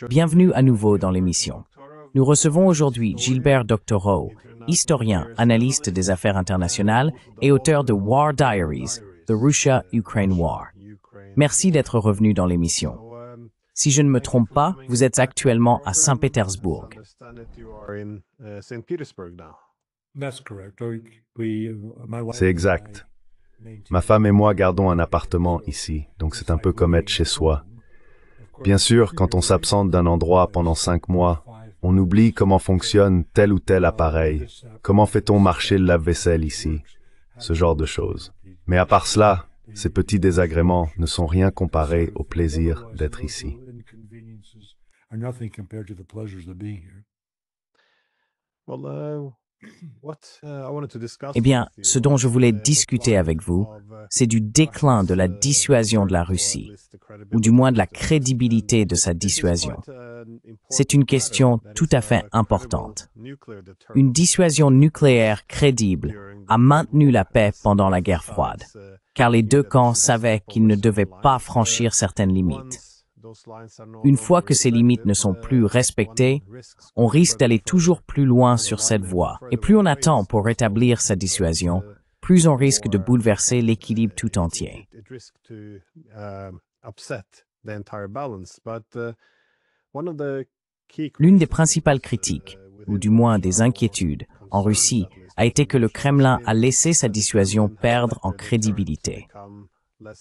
Bienvenue à nouveau dans l'émission. Nous recevons aujourd'hui Gilbert Doctorow, historien, analyste des affaires internationales et auteur de War Diaries, The Russia-Ukraine War. Merci d'être revenu dans l'émission. Si je ne me trompe pas, vous êtes actuellement à Saint-Pétersbourg. C'est exact. Ma femme et moi gardons un appartement ici, donc c'est un peu comme être chez soi. Bien sûr, quand on s'absente d'un endroit pendant 5 mois, on oublie comment fonctionne tel ou tel appareil, comment fait-on marcher le lave-vaisselle ici, ce genre de choses. Mais à part cela, ces petits désagréments ne sont rien comparés au plaisir d'être ici. Eh bien, ce dont je voulais discuter avec vous, c'est du déclin de la dissuasion de la Russie, ou du moins de la crédibilité de sa dissuasion. C'est une question tout à fait importante. Une dissuasion nucléaire crédible a maintenu la paix pendant la guerre froide, car les deux camps savaient qu'ils ne devaient pas franchir certaines limites. Une fois que ces limites ne sont plus respectées, on risque d'aller toujours plus loin sur cette voie. Et plus on attend pour rétablir sa dissuasion, plus on risque de bouleverser l'équilibre tout entier. L'une des principales critiques, ou du moins des inquiétudes, en Russie, a été que le Kremlin a laissé sa dissuasion perdre en crédibilité.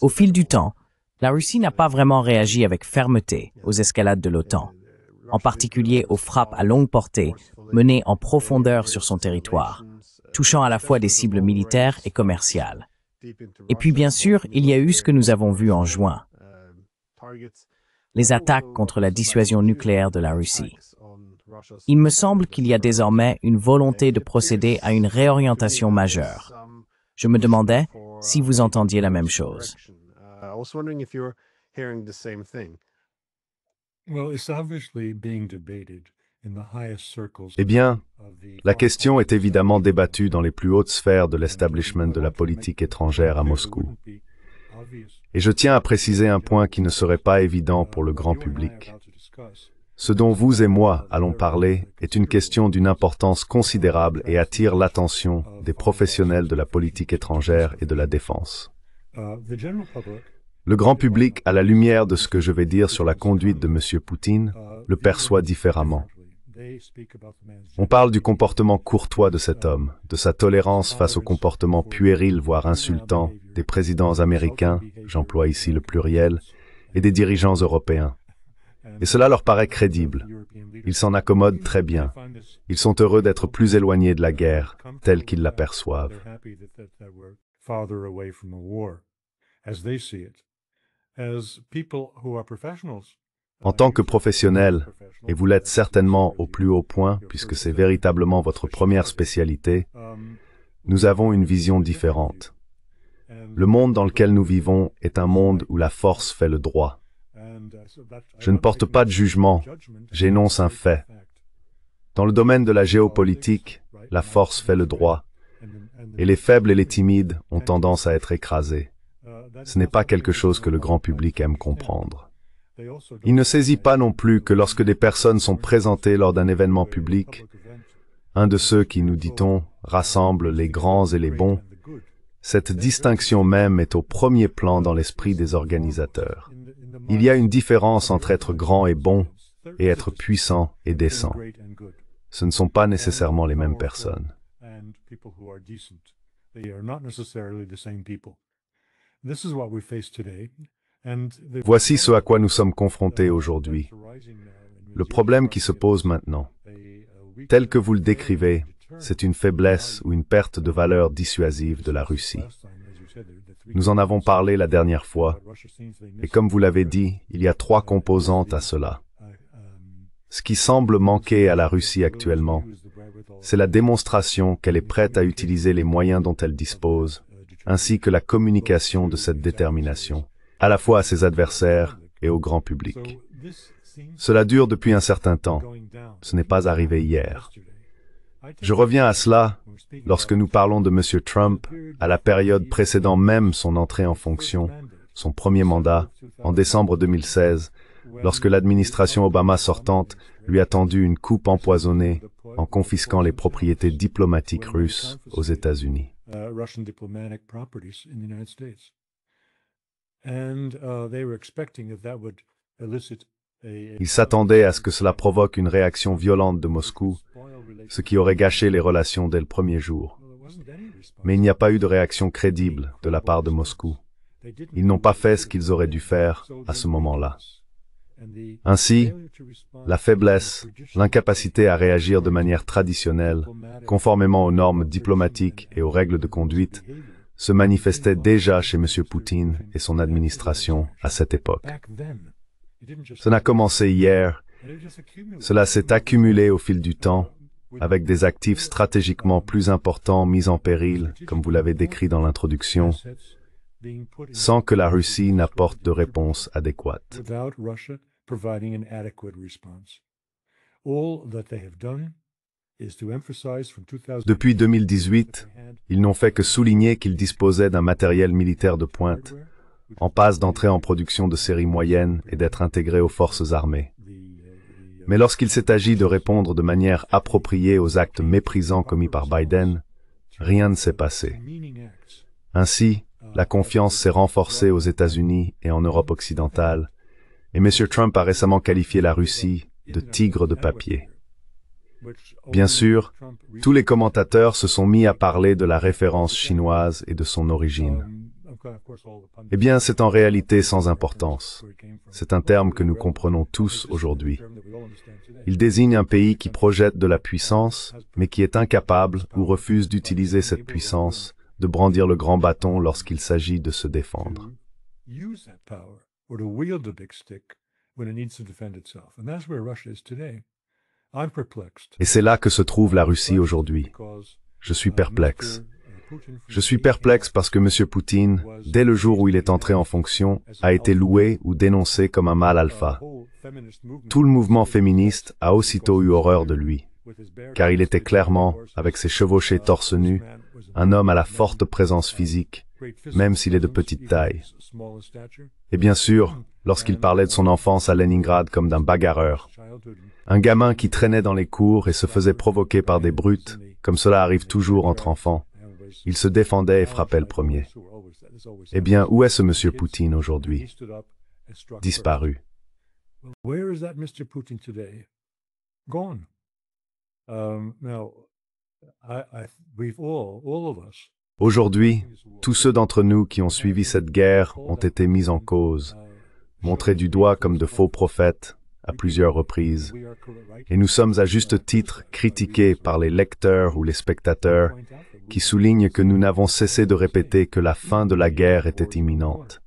Au fil du temps, la Russie n'a pas vraiment réagi avec fermeté aux escalades de l'OTAN, en particulier aux frappes à longue portée menées en profondeur sur son territoire, touchant à la fois des cibles militaires et commerciales. Et puis bien sûr, il y a eu ce que nous avons vu en juin, les attaques contre la dissuasion nucléaire de la Russie. Il me semble qu'il y a désormais une volonté de procéder à une réorientation majeure. Je me demandais si vous entendiez la même chose. Eh bien, la question est évidemment débattue dans les plus hautes sphères de l'establishment de la politique étrangère à Moscou. Et je tiens à préciser un point qui ne serait pas évident pour le grand public. Ce dont vous et moi allons parler est une question d'une importance considérable et attire l'attention des professionnels de la politique étrangère et de la défense. Le grand public, à la lumière de ce que je vais dire sur la conduite de M. Poutine, le perçoit différemment. On parle du comportement courtois de cet homme, de sa tolérance face au comportement puéril voire insultant des présidents américains, j'emploie ici le pluriel, et des dirigeants européens. Et cela leur paraît crédible. Ils s'en accommodent très bien. Ils sont heureux d'être plus éloignés de la guerre, telle qu'ils l'aperçoivent. En tant que professionnel, et vous l'êtes certainement au plus haut point, puisque c'est véritablement votre première spécialité, nous avons une vision différente. Le monde dans lequel nous vivons est un monde où la force fait le droit. Je ne porte pas de jugement, j'énonce un fait. Dans le domaine de la géopolitique, la force fait le droit, et les faibles et les timides ont tendance à être écrasés. Ce n'est pas quelque chose que le grand public aime comprendre. Il ne saisit pas non plus que lorsque des personnes sont présentées lors d'un événement public, un de ceux qui, nous dit-on, rassemble les grands et les bons, cette distinction même est au premier plan dans l'esprit des organisateurs. Il y a une différence entre être grand et bon et être puissant et décent. Ce ne sont pas nécessairement les mêmes personnes. Voici ce à quoi nous sommes confrontés aujourd'hui. Le problème qui se pose maintenant, tel que vous le décrivez, c'est une faiblesse ou une perte de valeur dissuasive de la Russie. Nous en avons parlé la dernière fois, et comme vous l'avez dit, il y a 3 composantes à cela. Ce qui semble manquer à la Russie actuellement, c'est la démonstration qu'elle est prête à utiliser les moyens dont elle dispose, ainsi que la communication de cette détermination, à la fois à ses adversaires et au grand public. Cela dure depuis un certain temps. Ce n'est pas arrivé hier. Je reviens à cela lorsque nous parlons de M. Trump à la période précédant même son entrée en fonction, son premier mandat, en décembre 2016, lorsque l'administration Obama sortante lui a tendu une coupe empoisonnée en confisquant les propriétés diplomatiques russes aux États-Unis. Ils s'attendaient à ce que cela provoque une réaction violente de Moscou, ce qui aurait gâché les relations dès le premier jour. Mais il n'y a pas eu de réaction crédible de la part de Moscou. Ils n'ont pas fait ce qu'ils auraient dû faire à ce moment-là. Ainsi, la faiblesse, l'incapacité à réagir de manière traditionnelle, conformément aux normes diplomatiques et aux règles de conduite, se manifestait déjà chez M. Poutine et son administration à cette époque. Ça n'a commencé hier, cela s'est accumulé au fil du temps, avec des actifs stratégiquement plus importants mis en péril, comme vous l'avez décrit dans l'introduction, sans que la Russie n'apporte de réponse adéquate. Depuis 2018, ils n'ont fait que souligner qu'ils disposaient d'un matériel militaire de pointe, en passe d'entrer en production de séries moyennes et d'être intégrés aux forces armées. Mais lorsqu'il s'est agi de répondre de manière appropriée aux actes méprisants commis par Biden, rien ne s'est passé. Ainsi, la confiance s'est renforcée aux États-Unis et en Europe occidentale, et M. Trump a récemment qualifié la Russie de tigre de papier. Bien sûr, tous les commentateurs se sont mis à parler de la référence chinoise et de son origine. Eh bien, c'est en réalité sans importance. C'est un terme que nous comprenons tous aujourd'hui. Il désigne un pays qui projette de la puissance, mais qui est incapable ou refuse d'utiliser cette puissance, de brandir le grand bâton lorsqu'il s'agit de se défendre. Et c'est là que se trouve la Russie aujourd'hui. Je suis perplexe. Je suis perplexe parce que M. Poutine, dès le jour où il est entré en fonction, a été loué ou dénoncé comme un mâle alpha. Tout le mouvement féministe a aussitôt eu horreur de lui, car il était clairement, avec ses chevauchés torse nu, un homme à la forte présence physique, même s'il est de petite taille. Et bien sûr, lorsqu'il parlait de son enfance à Leningrad comme d'un bagarreur, un gamin qui traînait dans les cours et se faisait provoquer par des brutes, comme cela arrive toujours entre enfants, il se défendait et frappait le premier. Eh bien, où est ce M. Poutine aujourd'hui? Disparu. Aujourd'hui, tous ceux d'entre nous qui ont suivi cette guerre ont été mis en cause, montrés du doigt comme de faux prophètes à plusieurs reprises, et nous sommes à juste titre critiqués par les lecteurs ou les spectateurs qui soulignent que nous n'avons cessé de répéter que la fin de la guerre était imminente.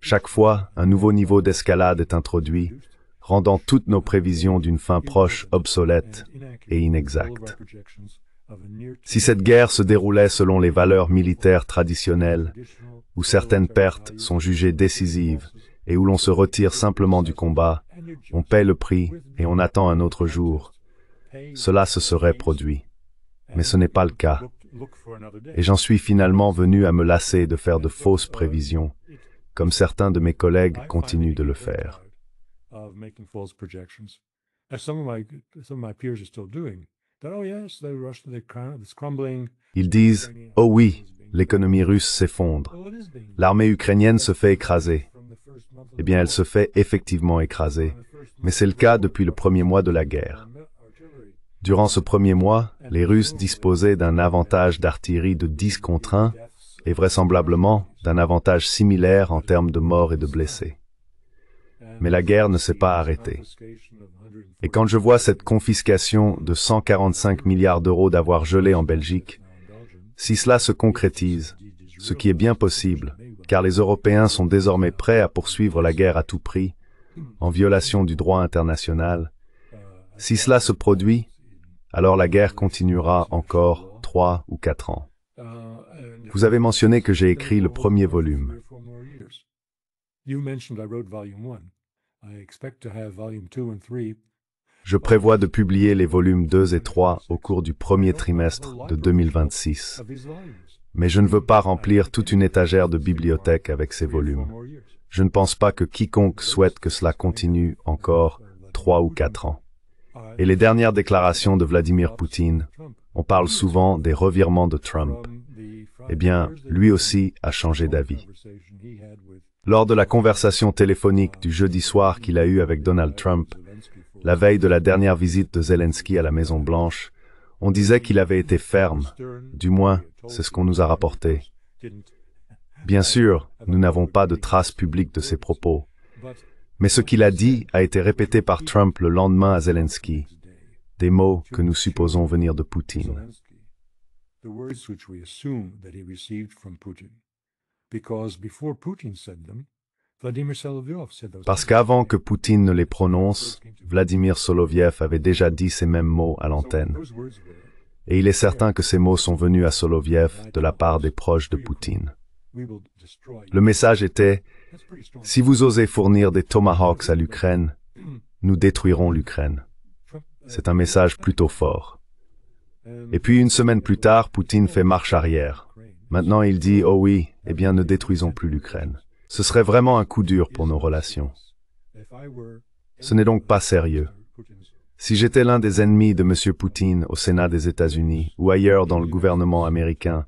Chaque fois, un nouveau niveau d'escalade est introduit, rendant toutes nos prévisions d'une fin proche obsolètes et inexactes. Si cette guerre se déroulait selon les valeurs militaires traditionnelles, où certaines pertes sont jugées décisives et où l'on se retire simplement du combat, on paie le prix et on attend un autre jour, cela se serait produit. Mais ce n'est pas le cas. Et j'en suis finalement venu à me lasser de faire de fausses prévisions, comme certains de mes collègues continuent de le faire. Ils disent « Oh oui, l'économie russe s'effondre. L'armée ukrainienne se fait écraser. » Eh bien, elle se fait effectivement écraser, mais c'est le cas depuis le premier mois de la guerre. Durant ce premier mois, les Russes disposaient d'un avantage d'artillerie de 10 contre 1 et vraisemblablement d'un avantage similaire en termes de morts et de blessés. Mais la guerre ne s'est pas arrêtée. Et quand je vois cette confiscation de 145 milliards d'euros d'avoirs gelés en Belgique, si cela se concrétise, ce qui est bien possible, car les Européens sont désormais prêts à poursuivre la guerre à tout prix, en violation du droit international, si cela se produit, alors la guerre continuera encore 3 ou 4 ans. Vous avez mentionné que j'ai écrit le premier volume. Je prévois de publier les volumes 2 et 3 au cours du premier trimestre de 2026. Mais je ne veux pas remplir toute une étagère de bibliothèque avec ces volumes. Je ne pense pas que quiconque souhaite que cela continue encore 3 ou 4 ans. Et les dernières déclarations de Vladimir Poutine, on parle souvent des revirements de Trump. Eh bien, lui aussi a changé d'avis. Lors de la conversation téléphonique du jeudi soir qu'il a eue avec Donald Trump, la veille de la dernière visite de Zelensky à la Maison-Blanche, on disait qu'il avait été ferme, du moins, c'est ce qu'on nous a rapporté. Bien sûr, nous n'avons pas de traces publiques de ses propos, mais ce qu'il a dit a été répété par Trump le lendemain à Zelensky, des mots que nous supposons venir de Poutine. Parce qu'avant que Poutine ne les prononce, Vladimir Soloviev avait déjà dit ces mêmes mots à l'antenne. Et il est certain que ces mots sont venus à Soloviev de la part des proches de Poutine. Le message était « Si vous osez fournir des Tomahawks à l'Ukraine, nous détruirons l'Ukraine ». C'est un message plutôt fort. Et puis une semaine plus tard, Poutine fait marche arrière. Maintenant il dit « Oh oui, eh bien ne détruisons plus l'Ukraine ». Ce serait vraiment un coup dur pour nos relations. Ce n'est donc pas sérieux. Si j'étais l'un des ennemis de M. Poutine au Sénat des États-Unis ou ailleurs dans le gouvernement américain,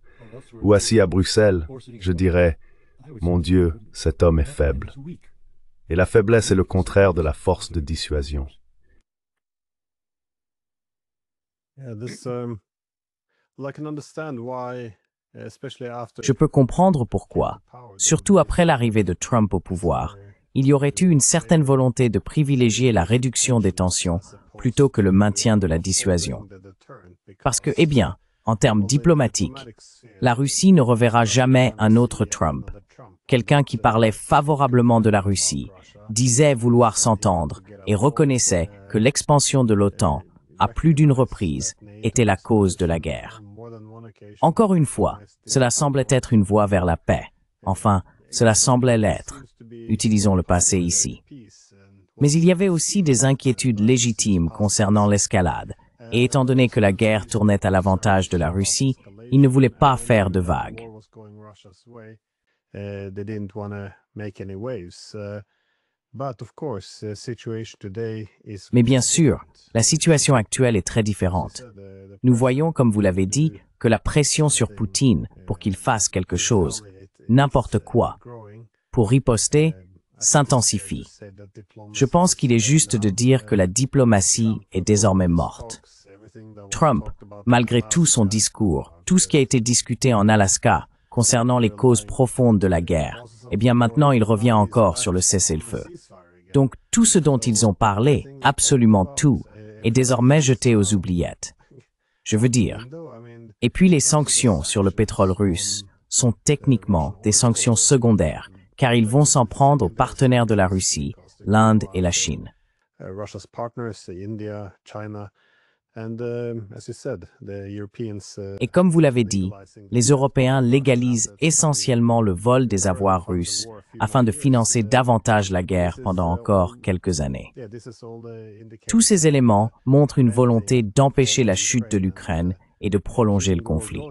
ou assis à Bruxelles, je dirais « Mon Dieu, cet homme est faible ». Et la faiblesse est le contraire de la force de dissuasion. Je peux comprendre pourquoi, surtout après l'arrivée de Trump au pouvoir, il y aurait eu une certaine volonté de privilégier la réduction des tensions plutôt que le maintien de la dissuasion. Parce que, eh bien, en termes diplomatiques, la Russie ne reverra jamais un autre Trump. Quelqu'un qui parlait favorablement de la Russie, disait vouloir s'entendre et reconnaissait que l'expansion de l'OTAN, à plus d'une reprise, était la cause de la guerre. Encore une fois, cela semblait être une voie vers la paix. Enfin, cela semblait l'être. Utilisons le passé ici. Mais il y avait aussi des inquiétudes légitimes concernant l'escalade, et étant donné que la guerre tournait à l'avantage de la Russie, il ne voulait pas faire de vagues. Mais bien sûr, la situation actuelle est très différente. Nous voyons, comme vous l'avez dit, que la pression sur Poutine pour qu'il fasse quelque chose, n'importe quoi, pour riposter, s'intensifie. Je pense qu'il est juste de dire que la diplomatie est désormais morte. Trump, malgré tout son discours, tout ce qui a été discuté en Alaska concernant les causes profondes de la guerre, eh bien maintenant il revient encore sur le cessez-le-feu. Donc tout ce dont ils ont parlé, absolument tout, est désormais jeté aux oubliettes. Je veux dire. Et puis les sanctions sur le pétrole russe sont techniquement des sanctions secondaires, car ils vont s'en prendre aux partenaires de la Russie, l'Inde et la Chine. Et comme vous l'avez dit, les Européens légalisent essentiellement le vol des avoirs russes afin de financer davantage la guerre pendant encore quelques années. Tous ces éléments montrent une volonté d'empêcher la chute de l'Ukraine et de prolonger le conflit.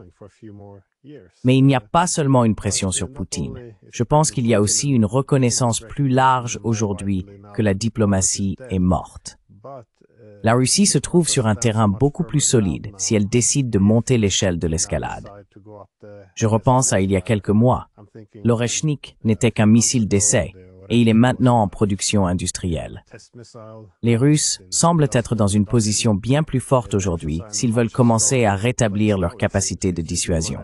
Mais il n'y a pas seulement une pression sur Poutine. Je pense qu'il y a aussi une reconnaissance plus large aujourd'hui que la diplomatie est morte. La Russie se trouve sur un terrain beaucoup plus solide si elle décide de monter l'échelle de l'escalade. Je repense à il y a quelques mois. L'Oreshnik n'était qu'un missile d'essai et il est maintenant en production industrielle. Les Russes semblent être dans une position bien plus forte aujourd'hui s'ils veulent commencer à rétablir leur capacité de dissuasion.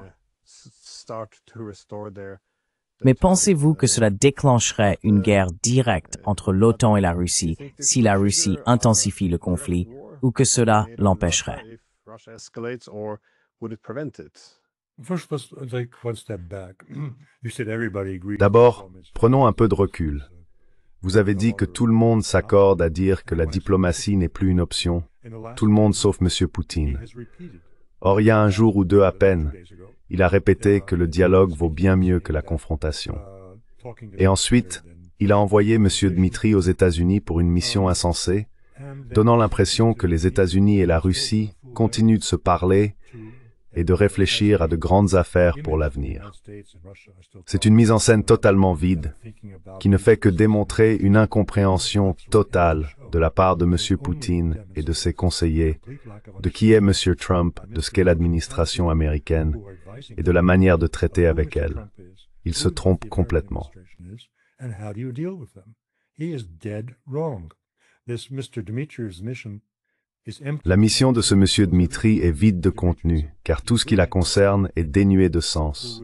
Mais pensez-vous que cela déclencherait une guerre directe entre l'OTAN et la Russie si la Russie intensifie le conflit ou que cela l'empêcherait? D'abord, prenons un peu de recul. Vous avez dit que tout le monde s'accorde à dire que la diplomatie n'est plus une option, tout le monde sauf M. Poutine. Or, il y a un jour ou deux à peine, il a répété que le dialogue vaut bien mieux que la confrontation. Et ensuite, il a envoyé M. Dmitri aux États-Unis pour une mission insensée, donnant l'impression que les États-Unis et la Russie continuent de se parler et de réfléchir à de grandes affaires pour l'avenir. C'est une mise en scène totalement vide, qui ne fait que démontrer une incompréhension totale de la part de M. Poutine et de ses conseillers, de qui est M. Trump, de ce qu'est l'administration américaine, et de la manière de traiter avec elle. Ils se trompent complètement. La mission de ce monsieur Dmitri est vide de contenu, car tout ce qui la concerne est dénué de sens.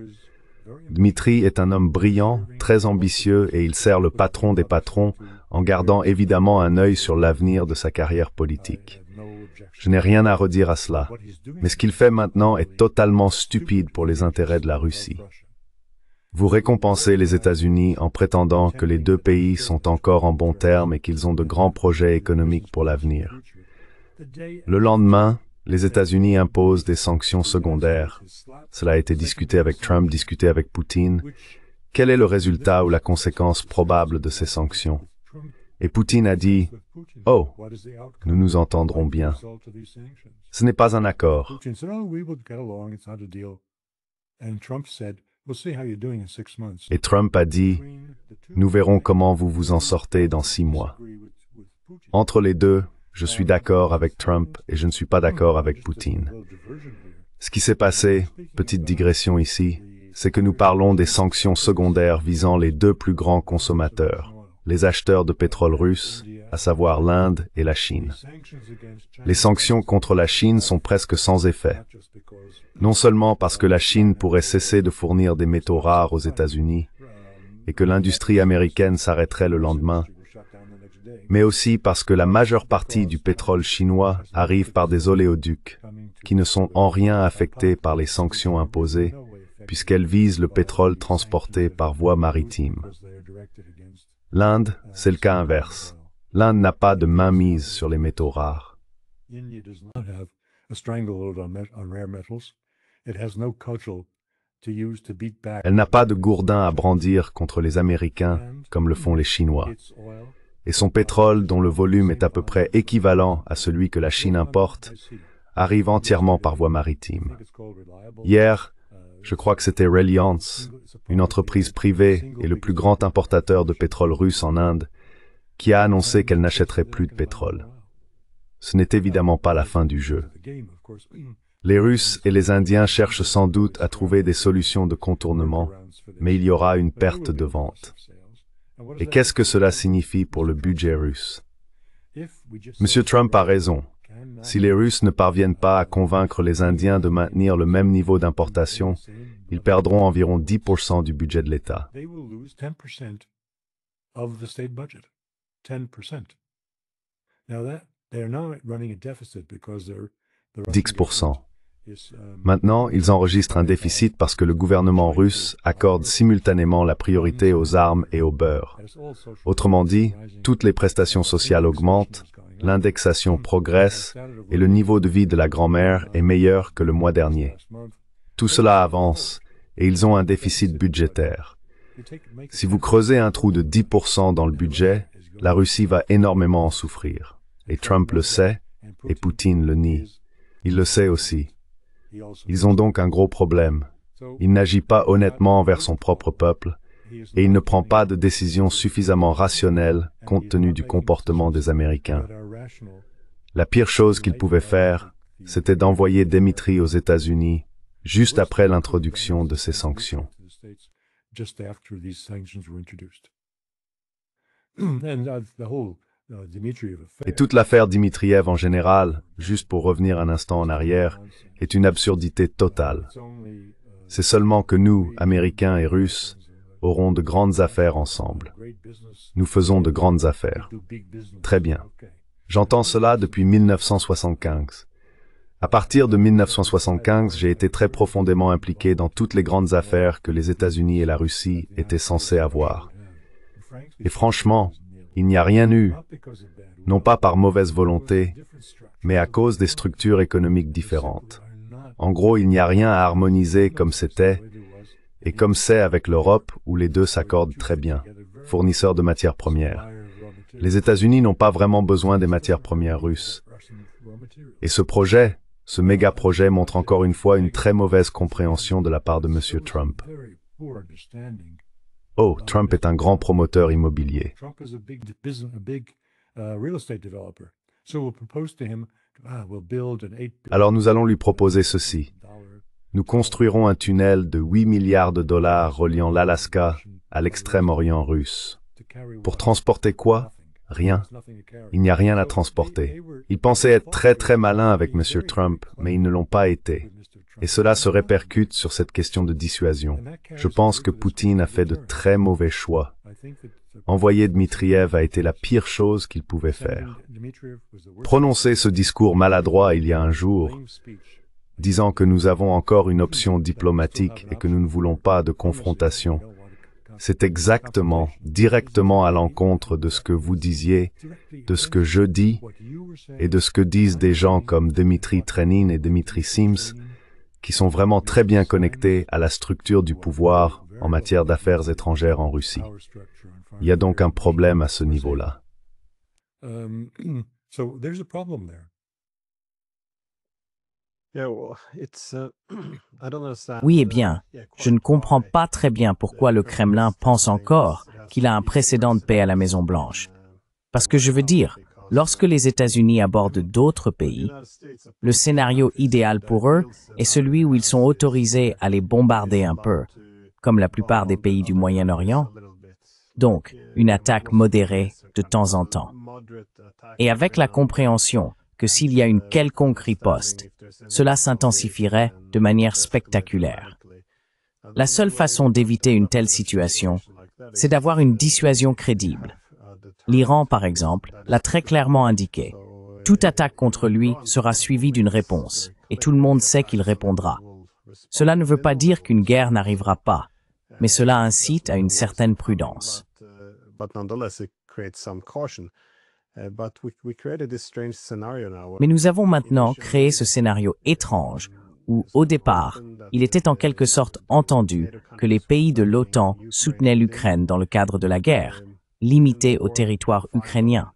Dmitri est un homme brillant, très ambitieux, et il sert le patron des patrons en gardant évidemment un œil sur l'avenir de sa carrière politique. Je n'ai rien à redire à cela, mais ce qu'il fait maintenant est totalement stupide pour les intérêts de la Russie. Vous récompensez les États-Unis en prétendant que les deux pays sont encore en bons termes et qu'ils ont de grands projets économiques pour l'avenir. Le lendemain, les États-Unis imposent des sanctions secondaires. Cela a été discuté avec Trump, discuté avec Poutine. Quel est le résultat ou la conséquence probable de ces sanctions? Et Poutine a dit, « Oh, nous nous entendrons bien. » Ce n'est pas un accord. Et Trump a dit, « Nous verrons comment vous vous en sortez dans 6 mois. » Entre les deux, je suis d'accord avec Trump et je ne suis pas d'accord avec Poutine. Ce qui s'est passé, petite digression ici, c'est que nous parlons des sanctions secondaires visant les deux plus grands consommateurs, les acheteurs de pétrole russe, à savoir l'Inde et la Chine. Les sanctions contre la Chine sont presque sans effet. Non seulement parce que la Chine pourrait cesser de fournir des métaux rares aux États-Unis et que l'industrie américaine s'arrêterait le lendemain, mais aussi parce que la majeure partie du pétrole chinois arrive par des oléoducs, qui ne sont en rien affectés par les sanctions imposées, puisqu'elles visent le pétrole transporté par voie maritime. L'Inde, c'est le cas inverse. L'Inde n'a pas de mainmise sur les métaux rares. Elle n'a pas de gourdin à brandir contre les Américains, comme le font les Chinois. Et son pétrole, dont le volume est à peu près équivalent à celui que la Chine importe, arrive entièrement par voie maritime. Hier, je crois que c'était Reliance, une entreprise privée et le plus grand importateur de pétrole russe en Inde, qui a annoncé qu'elle n'achèterait plus de pétrole. Ce n'est évidemment pas la fin du jeu. Les Russes et les Indiens cherchent sans doute à trouver des solutions de contournement, mais il y aura une perte de vente. Et qu'est-ce que cela signifie pour le budget russe? M. Trump a raison. Si les Russes ne parviennent pas à convaincre les Indiens de maintenir le même niveau d'importation, ils perdront environ 10% du budget de l'État. 10%. Maintenant, ils enregistrent un déficit parce que le gouvernement russe accorde simultanément la priorité aux armes et au beurre. Autrement dit, toutes les prestations sociales augmentent, l'indexation progresse et le niveau de vie de la grand-mère est meilleur que le mois dernier. Tout cela avance et ils ont un déficit budgétaire. Si vous creusez un trou de 10% dans le budget, la Russie va énormément en souffrir. Et Trump le sait, et Poutine le nie. Il le sait aussi. Ils ont donc un gros problème. Il n'agit pas honnêtement envers son propre peuple, et il ne prend pas de décisions suffisamment rationnelles compte tenu du comportement des Américains. La pire chose qu'il pouvait faire, c'était d'envoyer Dmitri aux États-Unis juste après l'introduction de ces sanctions. Et toute l'affaire Dmitriev en général, juste pour revenir un instant en arrière, est une absurdité totale. C'est seulement que nous, Américains et Russes, aurons de grandes affaires ensemble. Nous faisons de grandes affaires. Très bien. J'entends cela depuis 1975. À partir de 1975, j'ai été très profondément impliqué dans toutes les grandes affaires que les États-Unis et la Russie étaient censés avoir. Et franchement, il n'y a rien eu, non pas par mauvaise volonté, mais à cause des structures économiques différentes. En gros, il n'y a rien à harmoniser comme c'était, et comme c'est avec l'Europe, où les deux s'accordent très bien, fournisseurs de matières premières. Les États-Unis n'ont pas vraiment besoin des matières premières russes. Et ce projet Ce méga-projet montre encore une fois une très mauvaise compréhension de la part de M. Trump. Oh, Trump est un grand promoteur immobilier. Alors nous allons lui proposer ceci. Nous construirons un tunnel de 8 milliards de dollars reliant l'Alaska à l'extrême-orient russe. Pour transporter quoi? Rien. Il n'y a rien à transporter. Ils pensaient être très très malins avec M. Trump, mais ils ne l'ont pas été. Et cela se répercute sur cette question de dissuasion. Je pense que Poutine a fait de très mauvais choix. Envoyer Dmitriev a été la pire chose qu'il pouvait faire. Prononcer ce discours maladroit il y a un jour, disant que nous avons encore une option diplomatique et que nous ne voulons pas de confrontation, c'est exactement, directement à l'encontre de ce que vous disiez, de ce que je dis et de ce que disent des gens comme Dmitry Trenin et Dmitry Sims, qui sont vraiment très bien connectés à la structure du pouvoir en matière d'affaires étrangères en Russie. Il y a donc un problème à ce niveau-là. Oui, eh bien, je ne comprends pas très bien pourquoi le Kremlin pense encore qu'il a un précédent de paix à la Maison-Blanche. Parce que je veux dire, lorsque les États-Unis abordent d'autres pays, le scénario idéal pour eux est celui où ils sont autorisés à les bombarder un peu, comme la plupart des pays du Moyen-Orient. Donc, une attaque modérée de temps en temps. Et avec la compréhension que s'il y a une quelconque riposte, cela s'intensifierait de manière spectaculaire. La seule façon d'éviter une telle situation, c'est d'avoir une dissuasion crédible. L'Iran, par exemple, l'a très clairement indiqué. Toute attaque contre lui sera suivie d'une réponse, et tout le monde sait qu'il répondra. Cela ne veut pas dire qu'une guerre n'arrivera pas, mais cela incite à une certaine prudence. Mais nous avons maintenant créé ce scénario étrange où, au départ, il était en quelque sorte entendu que les pays de l'OTAN soutenaient l'Ukraine dans le cadre de la guerre, limitée au territoire ukrainien.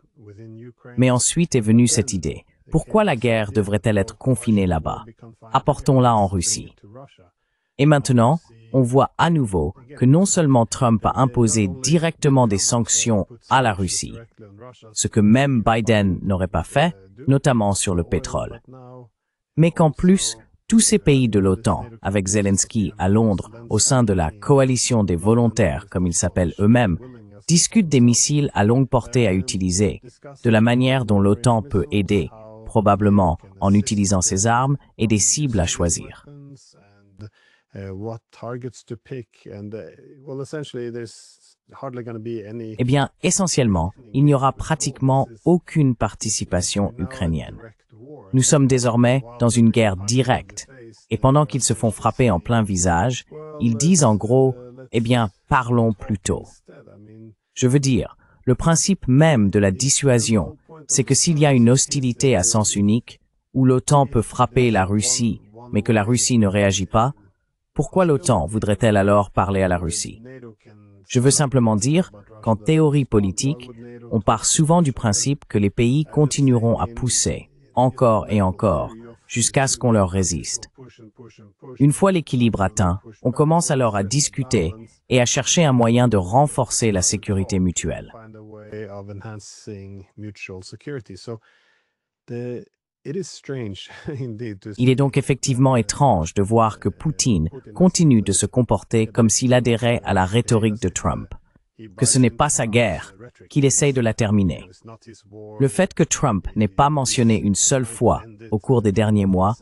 Mais ensuite est venue cette idée. Pourquoi la guerre devrait-elle être confinée là-bas? Apportons-la en Russie. Et maintenant, on voit à nouveau que non seulement Trump a imposé directement des sanctions à la Russie, ce que même Biden n'aurait pas fait, notamment sur le pétrole, mais qu'en plus, tous ces pays de l'OTAN, avec Zelensky à Londres, au sein de la coalition des volontaires, comme ils s'appellent eux-mêmes, discutent des missiles à longue portée à utiliser, de la manière dont l'OTAN peut aider, probablement en utilisant ses armes et des cibles à choisir. Eh bien, essentiellement, il n'y aura pratiquement aucune participation ukrainienne. Nous sommes désormais dans une guerre directe, et pendant qu'ils se font frapper en plein visage, ils disent en gros, eh bien, parlons plutôt. Je veux dire, le principe même de la dissuasion, c'est que s'il y a une hostilité à sens unique, où l'OTAN peut frapper la Russie, mais que la Russie ne réagit pas, pourquoi l'OTAN voudrait-elle alors parler à la Russie? Je veux simplement dire qu'en théorie politique, on part souvent du principe que les pays continueront à pousser, encore et encore, jusqu'à ce qu'on leur résiste. Une fois l'équilibre atteint, on commence alors à discuter et à chercher un moyen de renforcer la sécurité mutuelle. Il est donc effectivement étrange de voir que Poutine continue de se comporter comme s'il adhérait à la rhétorique de Trump, que ce n'est pas sa guerre, qu'il essaye de la terminer. Le fait que Trump n'ait pas mentionné une seule fois, au cours des derniers mois,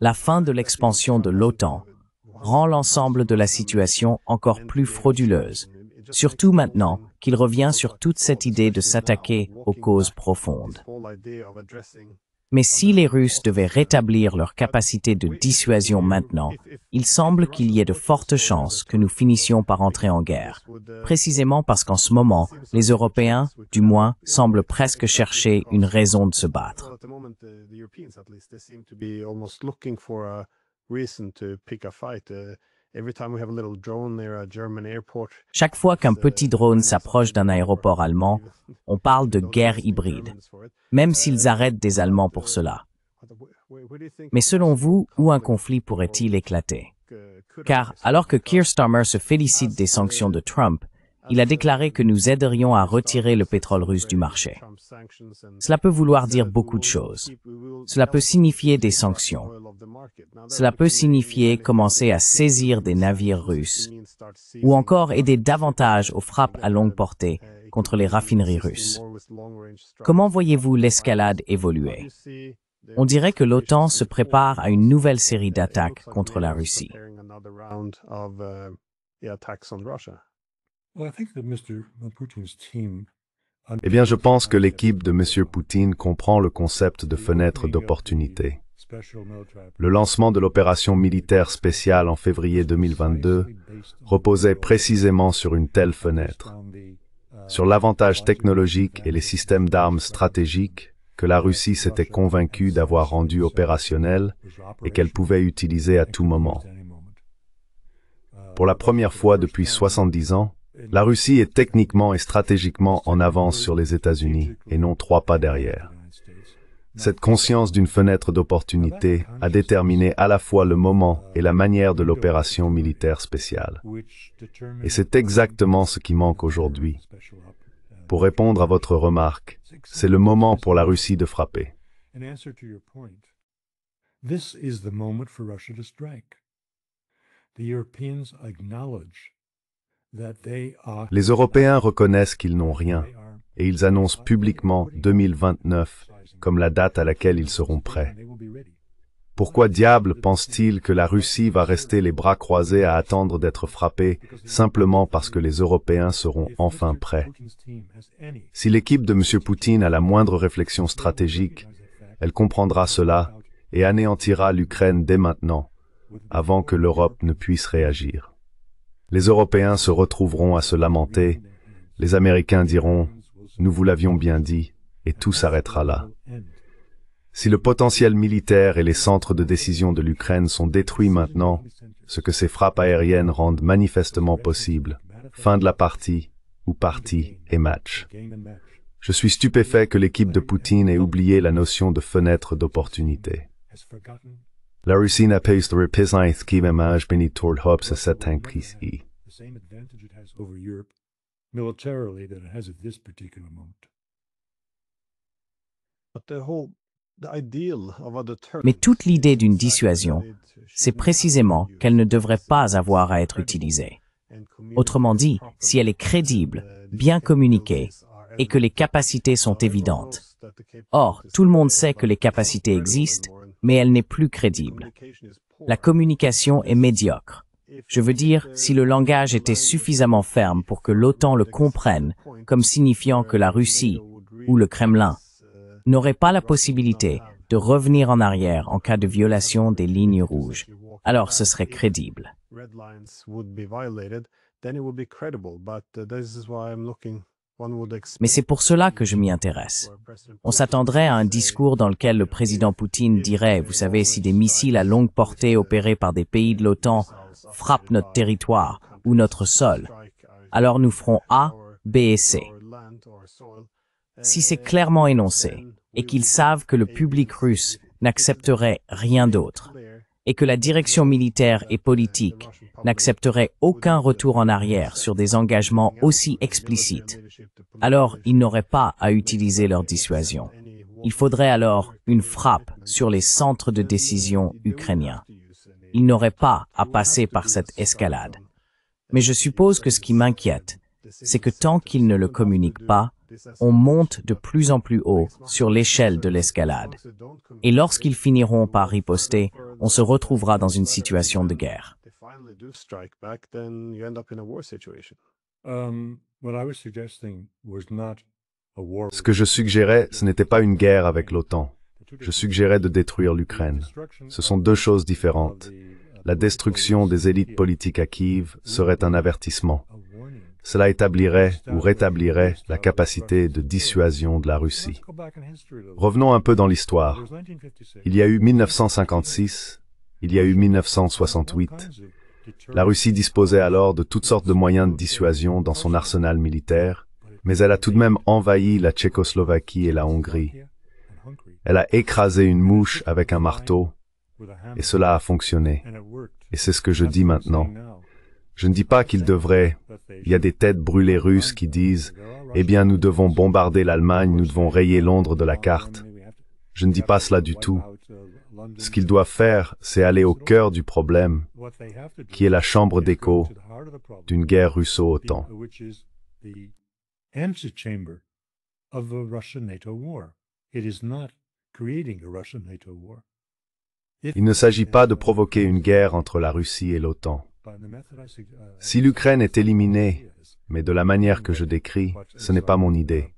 la fin de l'expansion de l'OTAN rend l'ensemble de la situation encore plus frauduleuse, surtout maintenant qu'il revient sur toute cette idée de s'attaquer aux causes profondes. Mais si les Russes devaient rétablir leur capacité de dissuasion maintenant, il semble qu'il y ait de fortes chances que nous finissions par entrer en guerre, précisément parce qu'en ce moment, les Européens, du moins, semblent presque chercher une raison de se battre. Chaque fois qu'un petit drone s'approche d'un aéroport allemand, on parle de guerre hybride, même s'ils arrêtent des Allemands pour cela. Mais selon vous, où un conflit pourrait-il éclater? Car, alors que Keir Starmer se félicite des sanctions de Trump, il a déclaré que nous aiderions à retirer le pétrole russe du marché. Cela peut vouloir dire beaucoup de choses. Cela peut signifier des sanctions. Cela peut signifier commencer à saisir des navires russes, ou encore aider davantage aux frappes à longue portée contre les raffineries russes. Comment voyez-vous l'escalade évoluer? On dirait que l'OTAN se prépare à une nouvelle série d'attaques contre la Russie. Eh bien, je pense que l'équipe de M. Poutine comprend le concept de fenêtre d'opportunité. Le lancement de l'opération militaire spéciale en février 2022 reposait précisément sur une telle fenêtre, sur l'avantage technologique et les systèmes d'armes stratégiques que la Russie s'était convaincue d'avoir rendu opérationnels et qu'elle pouvait utiliser à tout moment. Pour la première fois depuis 70 ans, la Russie est techniquement et stratégiquement en avance sur les États-Unis et non 3 pas derrière. Cette conscience d'une fenêtre d'opportunité a déterminé à la fois le moment et la manière de l'opération militaire spéciale. Et c'est exactement ce qui manque aujourd'hui. Pour répondre à votre remarque, c'est le moment pour la Russie de frapper. Les Européens reconnaissent qu'ils n'ont rien et ils annoncent publiquement 2029 comme la date à laquelle ils seront prêts. Pourquoi diable pense-t-il que la Russie va rester les bras croisés à attendre d'être frappée simplement parce que les Européens seront enfin prêts? Si l'équipe de M. Poutine a la moindre réflexion stratégique, elle comprendra cela et anéantira l'Ukraine dès maintenant, avant que l'Europe ne puisse réagir. Les Européens se retrouveront à se lamenter, les Américains diront « Nous vous l'avions bien dit » et tout s'arrêtera là. Si le potentiel militaire et les centres de décision de l'Ukraine sont détruits maintenant, ce que ces frappes aériennes rendent manifestement possible, fin de la partie, ou partie et match. Je suis stupéfait que l'équipe de Poutine ait oublié la notion de fenêtre d'opportunité. La Russie n'a pas eu de représailles qui m'image béni toward Hobbes à cet précis. Mais toute l'idée d'une dissuasion, c'est précisément qu'elle ne devrait pas avoir à être utilisée. Autrement dit, si elle est crédible, bien communiquée, et que les capacités sont évidentes. Or, tout le monde sait que les capacités existent, mais elle n'est plus crédible. La communication est médiocre. Je veux dire, si le langage était suffisamment ferme pour que l'OTAN le comprenne, comme signifiant que la Russie, ou le Kremlin, n'aurait pas la possibilité de revenir en arrière en cas de violation des lignes rouges, alors ce serait crédible. Mais c'est pour cela que je m'y intéresse. On s'attendrait à un discours dans lequel le président Poutine dirait, vous savez, si des missiles à longue portée opérés par des pays de l'OTAN frappent notre territoire ou notre sol, alors nous ferons A, B et C. Si c'est clairement énoncé, et qu'ils savent que le public russe n'accepterait rien d'autre, et que la direction militaire et politique n'accepterait aucun retour en arrière sur des engagements aussi explicites, alors ils n'auraient pas à utiliser leur dissuasion. Il faudrait alors une frappe sur les centres de décision ukrainiens. Ils n'auraient pas à passer par cette escalade. Mais je suppose que ce qui m'inquiète, c'est que tant qu'ils ne le communiquent pas, on monte de plus en plus haut sur l'échelle de l'escalade. Et lorsqu'ils finiront par riposter, on se retrouvera dans une situation de guerre. Ce que je suggérais, ce n'était pas une guerre avec l'OTAN. Je suggérais de détruire l'Ukraine. Ce sont deux choses différentes. La destruction des élites politiques à Kiev serait un avertissement. Cela établirait ou rétablirait la capacité de dissuasion de la Russie. Revenons un peu dans l'histoire. Il y a eu 1956, il y a eu 1968. La Russie disposait alors de toutes sortes de moyens de dissuasion dans son arsenal militaire, mais elle a tout de même envahi la Tchécoslovaquie et la Hongrie. Elle a écrasé une mouche avec un marteau, et cela a fonctionné. Et c'est ce que je dis maintenant. Je ne dis pas qu'il devrait. Il y a des têtes brûlées russes qui disent « Eh bien, nous devons bombarder l'Allemagne, nous devons rayer Londres de la carte. » Je ne dis pas cela du tout. Ce qu'ils doivent faire, c'est aller au cœur du problème, qui est la chambre d'écho d'une guerre russo-OTAN. Il ne s'agit pas de provoquer une guerre entre la Russie et l'OTAN. Si l'Ukraine est éliminée, mais de la manière que je décris, ce n'est pas mon idée.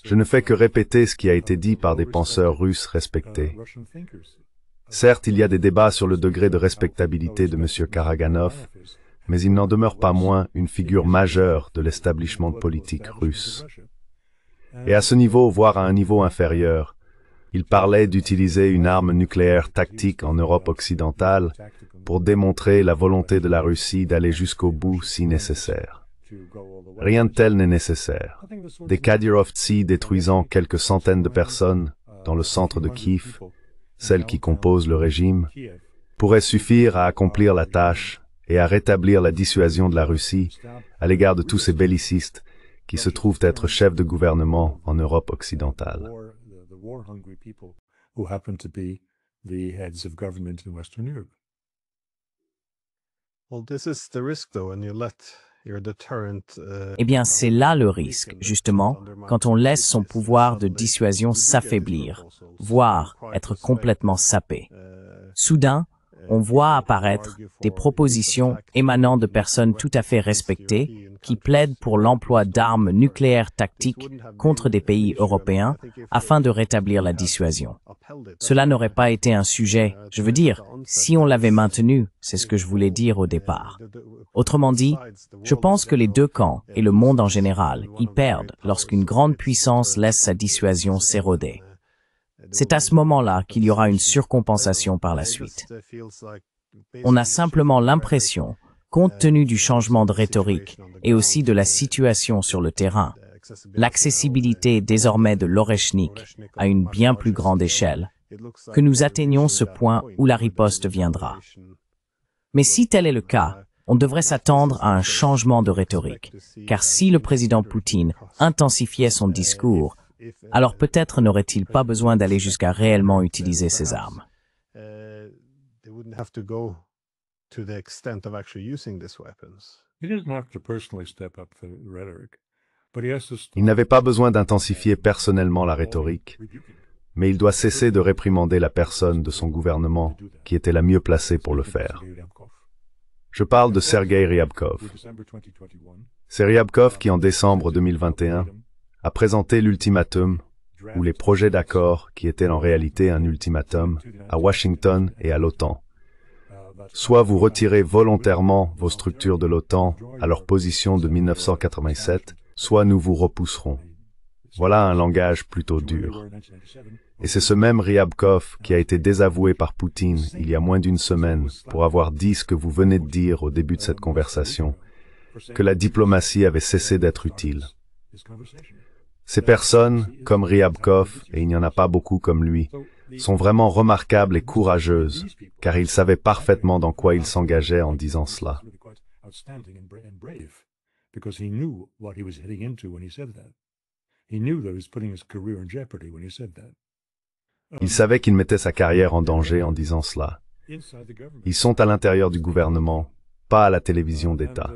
Je ne fais que répéter ce qui a été dit par des penseurs russes respectés. Certes, il y a des débats sur le degré de respectabilité de M. Karaganov, mais il n'en demeure pas moins une figure majeure de l'établissement politique russe. Et à ce niveau, voire à un niveau inférieur, il parlait d'utiliser une arme nucléaire tactique en Europe occidentale pour démontrer la volonté de la Russie d'aller jusqu'au bout si nécessaire. Rien de tel n'est nécessaire. Des Kadyrovtsi détruisant quelques centaines de personnes dans le centre de Kiev, celles qui composent le régime, pourraient suffire à accomplir la tâche et à rétablir la dissuasion de la Russie à l'égard de tous ces bellicistes qui se trouvent être chefs de gouvernement en Europe occidentale. Eh bien, c'est là le risque, justement, quand on laisse son pouvoir de dissuasion s'affaiblir, voire être complètement sapé. Soudain, on voit apparaître des propositions émanant de personnes tout à fait respectées qui plaident pour l'emploi d'armes nucléaires tactiques contre des pays européens afin de rétablir la dissuasion. Cela n'aurait pas été un sujet, je veux dire, si on l'avait maintenu, c'est ce que je voulais dire au départ. Autrement dit, je pense que les deux camps et le monde en général y perdent lorsqu'une grande puissance laisse sa dissuasion s'éroder. C'est à ce moment-là qu'il y aura une surcompensation par la suite. On a simplement l'impression, compte tenu du changement de rhétorique et aussi de la situation sur le terrain, l'accessibilité désormais de l'Oreshnik à une bien plus grande échelle, que nous atteignons ce point où la riposte viendra. Mais si tel est le cas, on devrait s'attendre à un changement de rhétorique, car si le président Poutine intensifiait son discours, alors peut-être n'aurait-il pas besoin d'aller jusqu'à réellement utiliser ces armes. Il n'avait pas besoin d'intensifier personnellement la rhétorique, mais il doit cesser de réprimander la personne de son gouvernement qui était la mieux placée pour le faire. Je parle de Sergei Ryabkov. C'est Ryabkov qui, en décembre 2021, a présenté l'ultimatum, ou les projets d'accord qui étaient en réalité un ultimatum, à Washington et à l'OTAN. Soit vous retirez volontairement vos structures de l'OTAN à leur position de 1987, soit nous vous repousserons. Voilà un langage plutôt dur. Et c'est ce même Ryabkov qui a été désavoué par Poutine il y a moins d'une semaine pour avoir dit ce que vous venez de dire au début de cette conversation, que la diplomatie avait cessé d'être utile. Ces personnes, comme Ryabkov, et il n'y en a pas beaucoup comme lui, sont vraiment remarquables et courageuses, car ils savaient parfaitement dans quoi ils s'engageaient en disant cela. Il savait qu'il mettait sa carrière en danger en disant cela. Ils sont à l'intérieur du gouvernement, pas à la télévision d'État.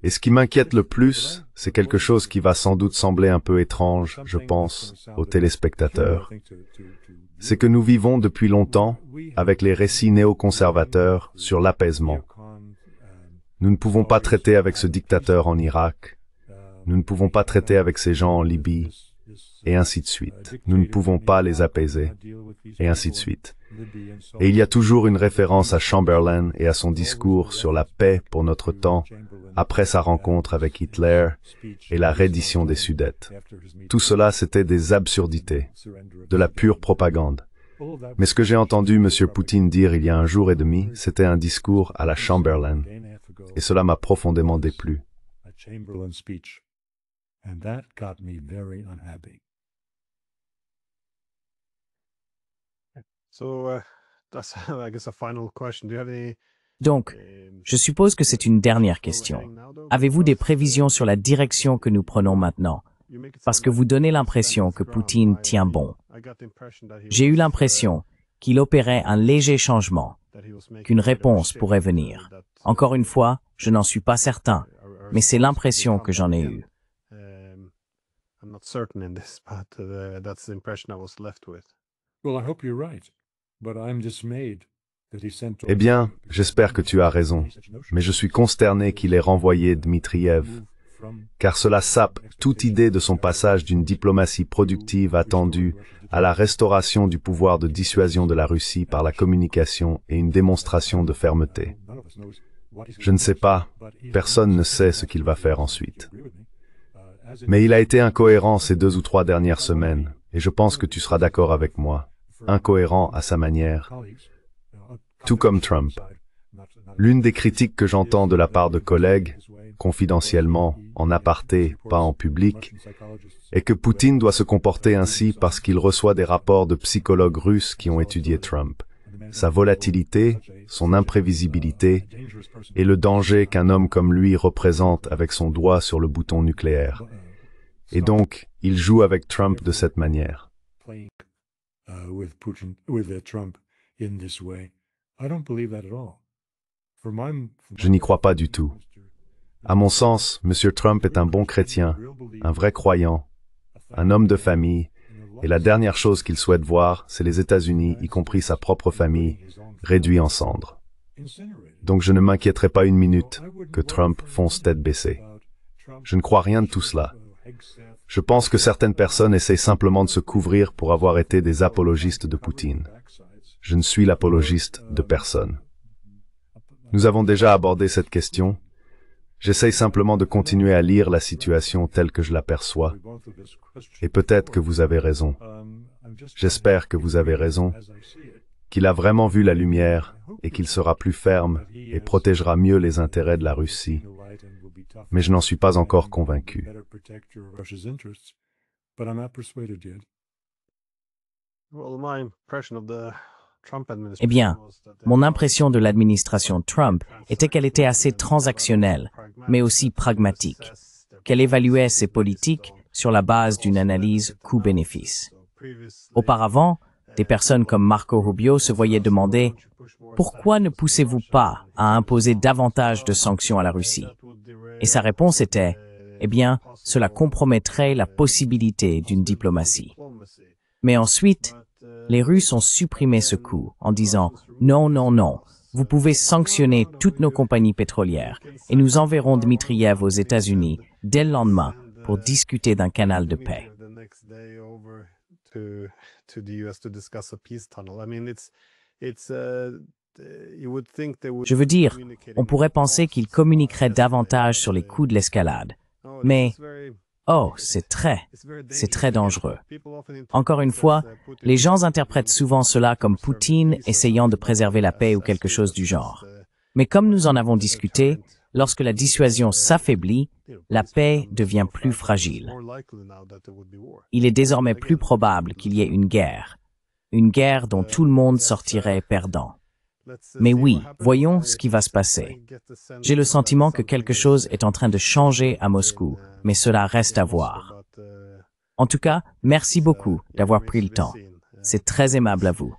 Et ce qui m'inquiète le plus, c'est quelque chose qui va sans doute sembler un peu étrange, je pense, aux téléspectateurs. C'est que nous vivons depuis longtemps avec les récits néoconservateurs sur l'apaisement. Nous ne pouvons pas traiter avec ce dictateur en Irak, nous ne pouvons pas traiter avec ces gens en Libye, et ainsi de suite. Nous ne pouvons pas les apaiser, et ainsi de suite. Et il y a toujours une référence à Chamberlain et à son discours sur la paix pour notre temps, après sa rencontre avec Hitler et la reddition des Sudètes. Tout cela, c'était des absurdités, de la pure propagande. Mais ce que j'ai entendu M. Poutine dire il y a un jour et demi, c'était un discours à la Chamberlain, et cela m'a profondément déplu. Donc, je suppose que c'est une dernière question. Avez-vous des prévisions sur la direction que nous prenons maintenant? Parce que vous donnez l'impression que Poutine tient bon. J'ai eu l'impression qu'il opérait un léger changement, qu'une réponse pourrait venir. Encore une fois, je n'en suis pas certain, mais c'est l'impression que j'en ai eue. Eh bien, j'espère que tu as raison, mais je suis consterné qu'il ait renvoyé Dmitriev, car cela sape toute idée de son passage d'une diplomatie productive attendue à la restauration du pouvoir de dissuasion de la Russie par la communication et une démonstration de fermeté. Je ne sais pas, personne ne sait ce qu'il va faire ensuite. Mais il a été incohérent ces 2 ou 3 dernières semaines, et je pense que tu seras d'accord avec moi, incohérent à sa manière, tout comme Trump. L'une des critiques que j'entends de la part de collègues, confidentiellement, en aparté, pas en public, est que Poutine doit se comporter ainsi parce qu'il reçoit des rapports de psychologues russes qui ont étudié Trump. Sa volatilité, son imprévisibilité et le danger qu'un homme comme lui représente avec son doigt sur le bouton nucléaire. Et donc, il joue avec Trump de cette manière. Je n'y crois pas du tout. À mon sens, M. Trump est un bon chrétien, un vrai croyant, un homme de famille, et la dernière chose qu'il souhaite voir, c'est les États-Unis, y compris sa propre famille, réduits en cendres. Donc je ne m'inquiéterai pas une minute que Trump fonce tête baissée. Je ne crois rien de tout cela. Je pense que certaines personnes essayent simplement de se couvrir pour avoir été des apologistes de Poutine. Je ne suis l'apologiste de personne. Nous avons déjà abordé cette question. J'essaye simplement de continuer à lire la situation telle que je l'aperçois. Et peut-être que vous avez raison. J'espère que vous avez raison, qu'il a vraiment vu la lumière et qu'il sera plus ferme et protégera mieux les intérêts de la Russie. Mais je n'en suis pas encore convaincu. Eh bien, mon impression de l'administration Trump était qu'elle était assez transactionnelle, mais aussi pragmatique, qu'elle évaluait ses politiques sur la base d'une analyse coût-bénéfice. Auparavant, des personnes comme Marco Rubio se voyaient demander « Pourquoi ne poussez-vous pas à imposer davantage de sanctions à la Russie ?» Et sa réponse était « Eh bien, cela compromettrait la possibilité d'une diplomatie. » Mais ensuite, les Russes ont supprimé ce coût en disant « Non, non, non, vous pouvez sanctionner toutes nos compagnies pétrolières et nous enverrons Dmitriev aux États-Unis dès le lendemain pour discuter d'un canal de paix. » Je veux dire, on pourrait penser qu'ils communiqueraient davantage sur les coûts de l'escalade. Mais, oh, c'est très dangereux. Encore une fois, les gens interprètent souvent cela comme Poutine essayant de préserver la paix ou quelque chose du genre. Mais comme nous en avons discuté, lorsque la dissuasion s'affaiblit, la paix devient plus fragile. Il est désormais plus probable qu'il y ait une guerre dont tout le monde sortirait perdant. Mais oui, voyons ce qui va se passer. J'ai le sentiment que quelque chose est en train de changer à Moscou, mais cela reste à voir. En tout cas, merci beaucoup d'avoir pris le temps. C'est très aimable à vous.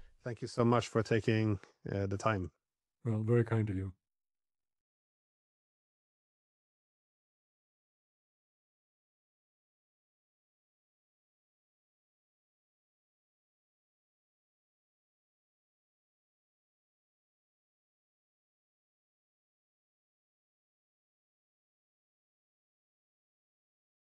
Well, very kind of you.